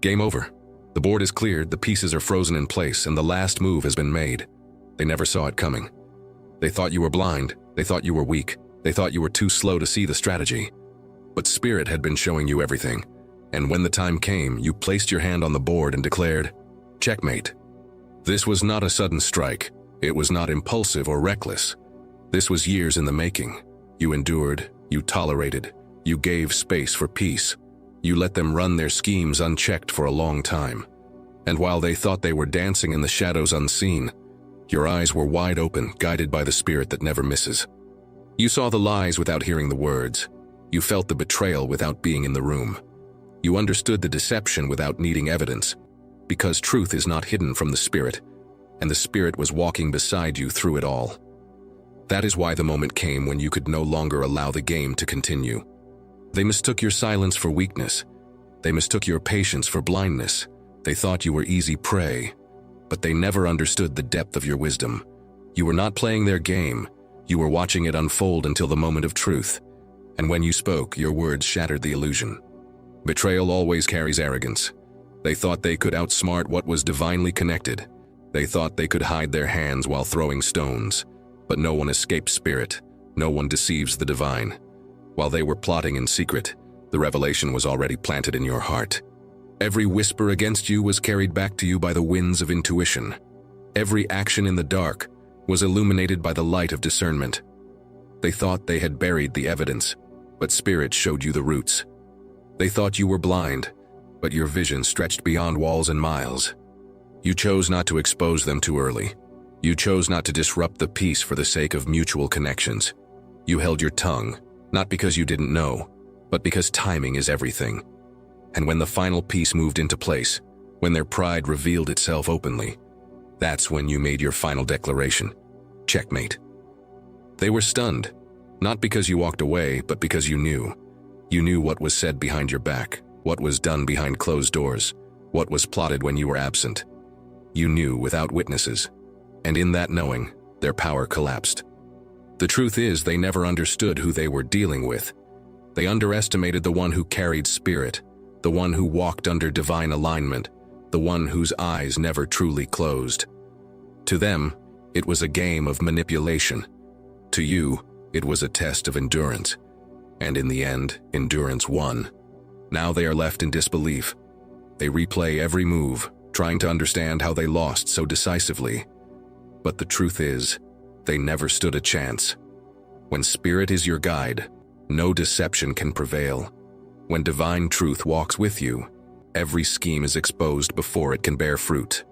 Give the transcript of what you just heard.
Game over. The board is cleared, the pieces are frozen in place, and the last move has been made. They never saw it coming. They thought you were blind, they thought you were weak, they thought you were too slow to see the strategy. But Spirit had been showing you everything, and when the time came, you placed your hand on the board and declared, "Checkmate." This was not a sudden strike. It was not impulsive or reckless. This was years in the making. You endured, you tolerated, you gave space for peace. You let them run their schemes unchecked for a long time. And while they thought they were dancing in the shadows unseen, your eyes were wide open, guided by the spirit that never misses. You saw the lies without hearing the words. You felt the betrayal without being in the room. You understood the deception without needing evidence, because truth is not hidden from the spirit, and the spirit was walking beside you through it all. That is why the moment came when you could no longer allow the game to continue. They mistook your silence for weakness. They mistook your patience for blindness. They thought you were easy prey, but they never understood the depth of your wisdom. You were not playing their game. You were watching it unfold until the moment of truth. And when you spoke, your words shattered the illusion. Betrayal always carries arrogance. They thought they could outsmart what was divinely connected. They thought they could hide their hands while throwing stones. But no one escapes spirit. No one deceives the divine. While they were plotting in secret, the revelation was already planted in your heart. Every whisper against you was carried back to you by the winds of intuition. Every action in the dark was illuminated by the light of discernment. They thought they had buried the evidence, but spirit showed you the roots. They thought you were blind, but your vision stretched beyond walls and miles. You chose not to expose them too early. You chose not to disrupt the peace for the sake of mutual connections. You held your tongue, not because you didn't know, but because timing is everything. And when the final piece moved into place, when their pride revealed itself openly, that's when you made your final declaration. Checkmate. They were stunned, not because you walked away, but because you knew. You knew what was said behind your back, what was done behind closed doors, what was plotted when you were absent. You knew without witnesses, and in that knowing, their power collapsed. The truth is, they never understood who they were dealing with. They underestimated the one who carried spirit, the one who walked under divine alignment, the one whose eyes never truly closed. To them, it was a game of manipulation. To you, it was a test of endurance. And in the end, endurance won. Now they are left in disbelief. They replay every move, trying to understand how they lost so decisively. But the truth is, they never stood a chance. When spirit is your guide, no deception can prevail. When divine truth walks with you, every scheme is exposed before it can bear fruit.